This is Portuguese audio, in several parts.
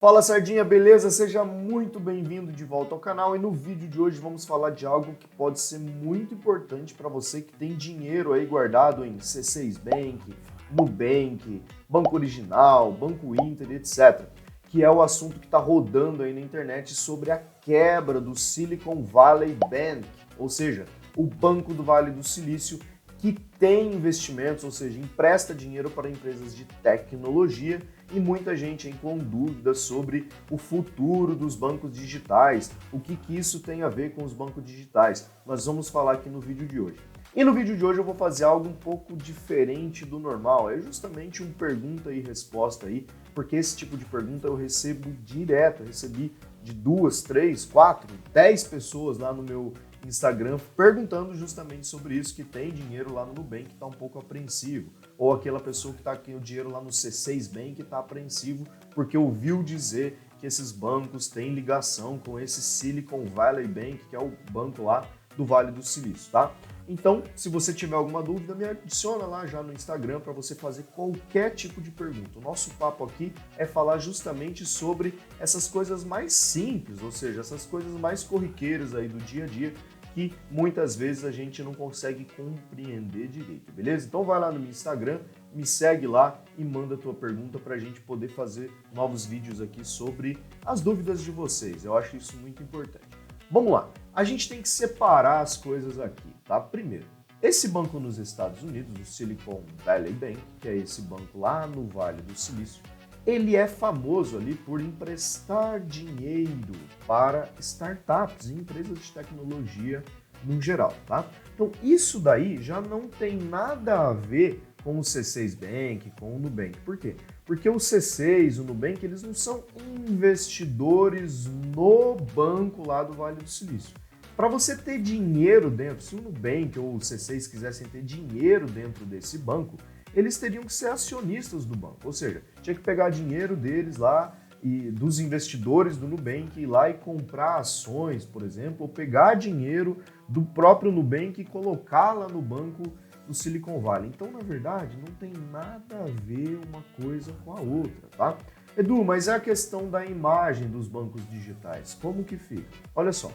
Fala Sardinha, beleza? Seja muito bem-vindo de volta ao canal e no vídeo de hoje vamos falar de algo que pode ser muito importante para você que tem dinheiro aí guardado em C6 Bank, Nubank, Banco Original, Banco Inter, etc. Que é o assunto que está rodando aí na internet sobre a quebra do Silicon Valley Bank, ou seja, o Banco do Vale do Silício, que tem investimentos, ou seja, empresta dinheiro para empresas de tecnologia e muita gente aí com dúvidas sobre o futuro dos bancos digitais, o que isso tem a ver com os bancos digitais. Nós vamos falar aqui no vídeo de hoje. E no vídeo de hoje eu vou fazer algo um pouco diferente do normal, é justamente um pergunta e resposta aí, porque esse tipo de pergunta eu recebo direto, eu recebi de 2, 3, 4, 10 pessoas lá no meu Instagram perguntando justamente sobre isso, que tem dinheiro lá no Nubank que está um pouco apreensivo, ou aquela pessoa que está com o dinheiro lá no C6 Bank que está apreensivo porque ouviu dizer que esses bancos têm ligação com esse Silicon Valley Bank, que é o banco lá do Vale do Silício, tá? Então, se você tiver alguma dúvida, me adiciona lá já no Instagram para você fazer qualquer tipo de pergunta. O nosso papo aqui é falar justamente sobre essas coisas mais simples, ou seja, essas coisas mais corriqueiras aí do dia a dia que muitas vezes a gente não consegue compreender direito, beleza? Então vai lá no meu Instagram, me segue lá e manda a tua pergunta para a gente poder fazer novos vídeos aqui sobre as dúvidas de vocês. Eu acho isso muito importante. Vamos lá, a gente tem que separar as coisas aqui, tá? Primeiro, esse banco nos Estados Unidos, o Silicon Valley Bank, que é esse banco lá no Vale do Silício, ele é famoso ali por emprestar dinheiro para startups e empresas de tecnologia no geral, tá? Então isso daí já não tem nada a ver com o C6 Bank, com o Nubank. Por quê? Porque o C6, o Nubank, eles não são investidores no banco lá do Vale do Silício. Para você ter dinheiro dentro, se o Nubank ou o C6 quisessem ter dinheiro dentro desse banco, eles teriam que ser acionistas do banco, ou seja, tinha que pegar dinheiro deles lá e dos investidores do Nubank, ir lá e comprar ações, por exemplo, ou pegar dinheiro do próprio Nubank e colocar lá no banco do Silicon Valley. Então, na verdade, não tem nada a ver uma coisa com a outra, tá? Edu, mas é a questão da imagem dos bancos digitais, como que fica? Olha só,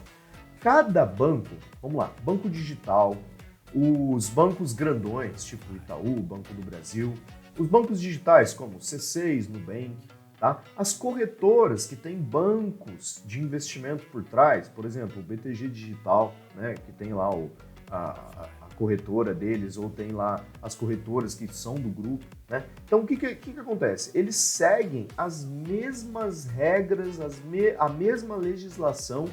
cada banco, vamos lá, banco digital, os bancos grandões, tipo Itaú, Banco do Brasil, os bancos digitais como C6, Nubank, tá? As corretoras que têm bancos de investimento por trás, por exemplo, o BTG Digital, né, que tem lá a corretora deles, ou tem lá as corretoras que são do grupo, né? Então, o que acontece? Eles seguem as mesmas regras, a mesma legislação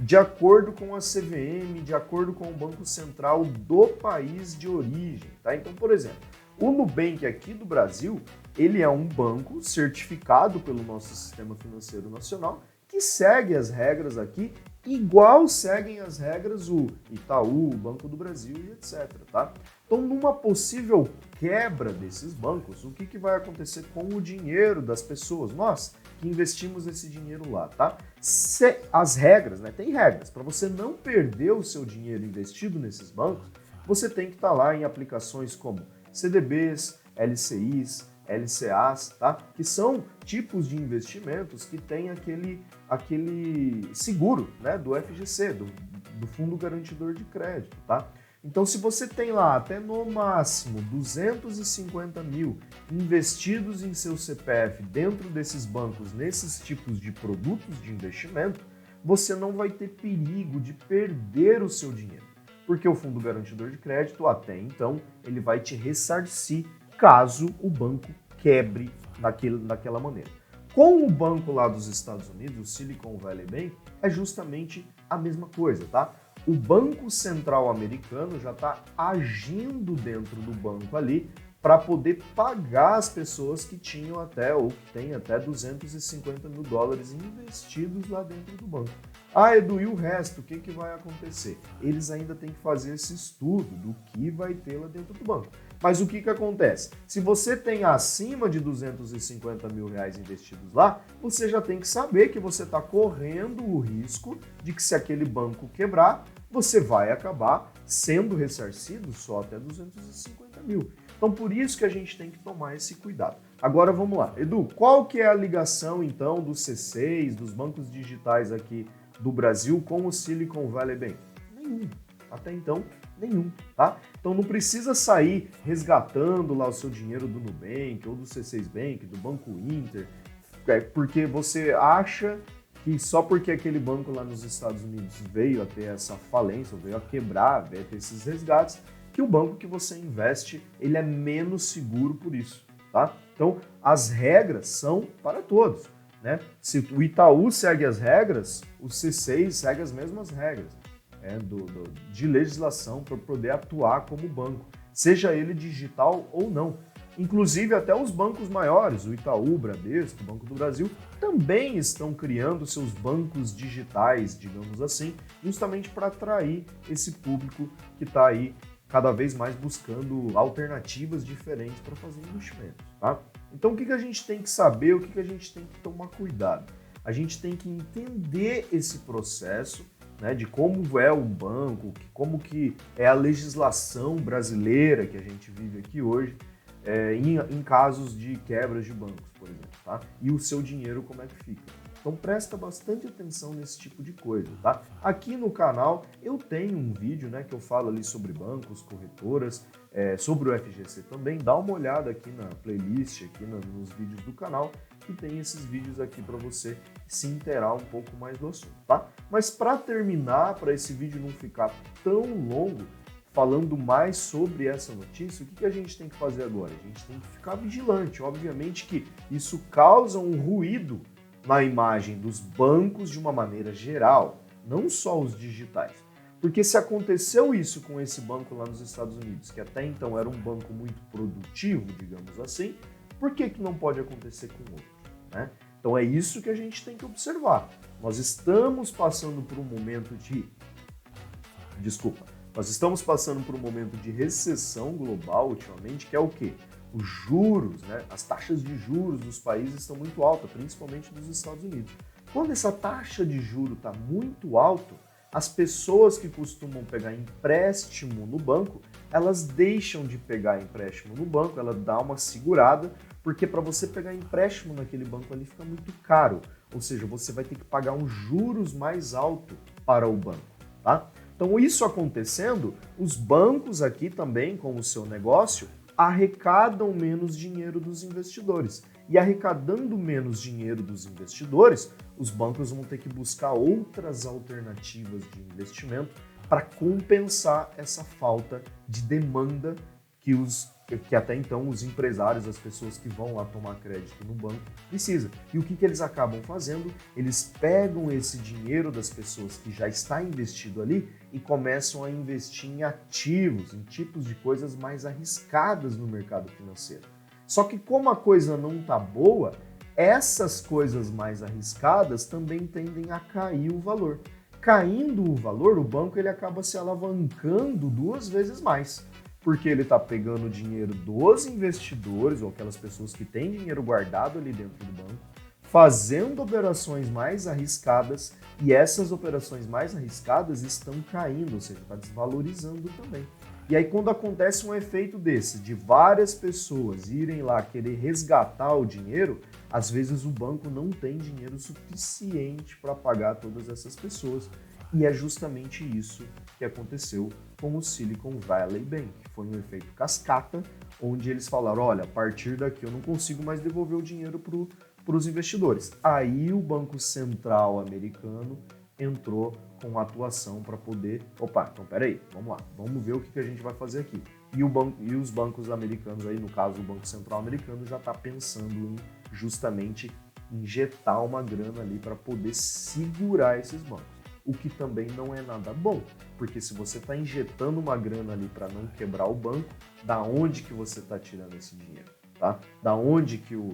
de acordo com a CVM, de acordo com o Banco Central do país de origem, tá? Então, por exemplo, o Nubank aqui do Brasil, ele é um banco certificado pelo nosso Sistema Financeiro Nacional que segue as regras aqui, igual seguem as regras o Itaú, o Banco do Brasil e etc, tá? Então, numa possível quebra desses bancos, o que vai acontecer com o dinheiro das pessoas? Nós que investimos esse dinheiro lá, tá? As regras, né? Tem regras. Para você não perder o seu dinheiro investido nesses bancos, você tem que estar lá em aplicações como CDBs, LCIs, LCAs, tá? Que são tipos de investimentos que tem aquele seguro, né? Do FGC, do Fundo Garantidor de Crédito, tá? Então, se você tem lá até no máximo 250 mil investidos em seu CPF dentro desses bancos, nesses tipos de produtos de investimento, você não vai ter perigo de perder o seu dinheiro, porque o Fundo Garantidor de Crédito, até então, ele vai te ressarcir caso o banco quebre daquela maneira. Com o banco lá dos Estados Unidos, o Silicon Valley Bank, é justamente a mesma coisa, tá? O Banco Central americano já está agindo dentro do banco ali para poder pagar as pessoas que tinham até, ou que têm até 250 mil dólares investidos lá dentro do banco. Ah, Edu, e o resto, o que vai acontecer? Eles ainda têm que fazer esse estudo do que vai ter lá dentro do banco. Mas o que acontece? Se você tem acima de 250 mil reais investidos lá, você já tem que saber que você está correndo o risco de que se aquele banco quebrar, você vai acabar sendo ressarcido só até 250 mil. Então, por isso que a gente tem que tomar esse cuidado. Agora vamos lá. Edu, qual que é a ligação então dos C6, dos bancos digitais aqui do Brasil com o Silicon Valley Bank? Nenhum. Até então, nenhum, tá? Então não precisa sair resgatando lá o seu dinheiro do Nubank ou do C6 Bank, do Banco Inter, porque você acha que só porque aquele banco lá nos Estados Unidos veio a ter essa falência, veio a quebrar, veio a ter esses resgates, que o banco que você investe, ele é menos seguro por isso, tá? Então, as regras são para todos, né? Se o Itaú segue as regras, o C6 segue as mesmas regras de legislação para poder atuar como banco, seja ele digital ou não. Inclusive, até os bancos maiores, o Itaú, o Bradesco, o Banco do Brasil, também estão criando seus bancos digitais, digamos assim, justamente para atrair esse público que está aí cada vez mais buscando alternativas diferentes para fazer investimentos, tá? Então, o que a gente tem que saber, o que a gente tem que tomar cuidado? A gente tem que entender esse processo, né, de como é um banco, como que é a legislação brasileira que a gente vive aqui hoje, em casos de quebras de bancos, por exemplo, tá? E o seu dinheiro como é que fica. Então presta bastante atenção nesse tipo de coisa, tá? Aqui no canal eu tenho um vídeo, né, que eu falo ali sobre bancos, corretoras, sobre o FGC também. Dá uma olhada aqui na playlist, aqui nos vídeos do canal, que tem esses vídeos aqui para você se inteirar um pouco mais do assunto, tá? Mas para terminar, para esse vídeo não ficar tão longo, falando mais sobre essa notícia, o que a gente tem que fazer agora? A gente tem que ficar vigilante. Obviamente que isso causa um ruído na imagem dos bancos de uma maneira geral, não só os digitais. Porque se aconteceu isso com esse banco lá nos Estados Unidos, que até então era um banco muito produtivo, digamos assim, por que não pode acontecer com outro, né? Então é isso que a gente tem que observar. Nós estamos passando por um momento nós estamos passando por um momento de recessão global ultimamente, que é o quê? Os juros, né? As taxas de juros dos países estão muito altas, principalmente dos Estados Unidos. Quando essa taxa de juros está muito alta, as pessoas que costumam pegar empréstimo no banco, elas deixam de pegar empréstimo no banco, ela dá uma segurada, porque para você pegar empréstimo naquele banco ali fica muito caro, ou seja, você vai ter que pagar um juros mais alto para o banco, tá? Então, isso acontecendo, os bancos aqui também, com o seu negócio, arrecadam menos dinheiro dos investidores. E arrecadando menos dinheiro dos investidores, os bancos vão ter que buscar outras alternativas de investimento para compensar essa falta de demanda que até então os empresários, as pessoas que vão lá tomar crédito no banco, precisam. E o que eles acabam fazendo? Eles pegam esse dinheiro das pessoas que já está investido ali e começam a investir em ativos, em tipos de coisas mais arriscadas no mercado financeiro. Só que como a coisa não está boa, essas coisas mais arriscadas também tendem a cair o valor. Caindo o valor, o banco ele acaba se alavancando 2 vezes mais, porque ele está pegando o dinheiro dos investidores ou aquelas pessoas que têm dinheiro guardado ali dentro do banco, fazendo operações mais arriscadas, e essas operações mais arriscadas estão caindo, ou seja, está desvalorizando também. E aí quando acontece um efeito desse, de várias pessoas irem lá querer resgatar o dinheiro, às vezes o banco não tem dinheiro suficiente para pagar todas essas pessoas. E é justamente isso que aconteceu com o Silicon Valley Bank. Foi um efeito cascata, onde eles falaram, olha, a partir daqui eu não consigo mais devolver o dinheiro para os investidores. Aí o Banco Central americano entrou com atuação para poder, então peraí, vamos lá, vamos ver o que a gente vai fazer aqui. E os bancos americanos aí, no caso o Banco Central americano, já está pensando em justamente injetar uma grana ali para poder segurar esses bancos. O que também não é nada bom, porque se você está injetando uma grana ali para não quebrar o banco, da onde que você está tirando esse dinheiro, tá? Da onde que o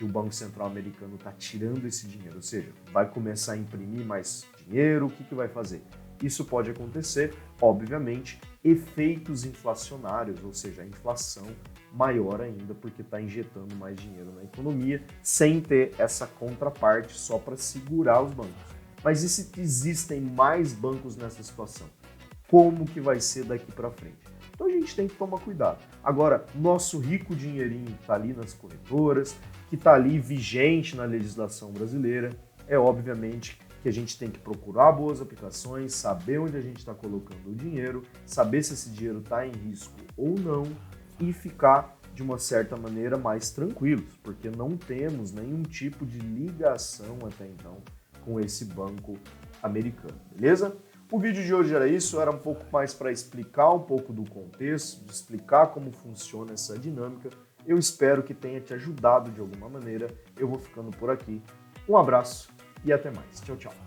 Banco Central americano está tirando esse dinheiro? Ou seja, vai começar a imprimir mais dinheiro, o que vai fazer? Isso pode acontecer, obviamente, efeitos inflacionários, ou seja, a inflação maior ainda, porque está injetando mais dinheiro na economia, sem ter essa contraparte só para segurar os bancos. Mas e se existem mais bancos nessa situação? Como que vai ser daqui para frente? Então a gente tem que tomar cuidado. Agora, nosso rico dinheirinho que está ali nas corretoras, que está ali vigente na legislação brasileira, é obviamente que a gente tem que procurar boas aplicações, saber onde a gente está colocando o dinheiro, saber se esse dinheiro está em risco ou não e ficar de uma certa maneira mais tranquilos, porque não temos nenhum tipo de ligação até então com esse banco americano, beleza? O vídeo de hoje era isso, era um pouco mais para explicar um pouco do contexto, de explicar como funciona essa dinâmica. Eu espero que tenha te ajudado de alguma maneira. Eu vou ficando por aqui. Um abraço e até mais. Tchau, tchau.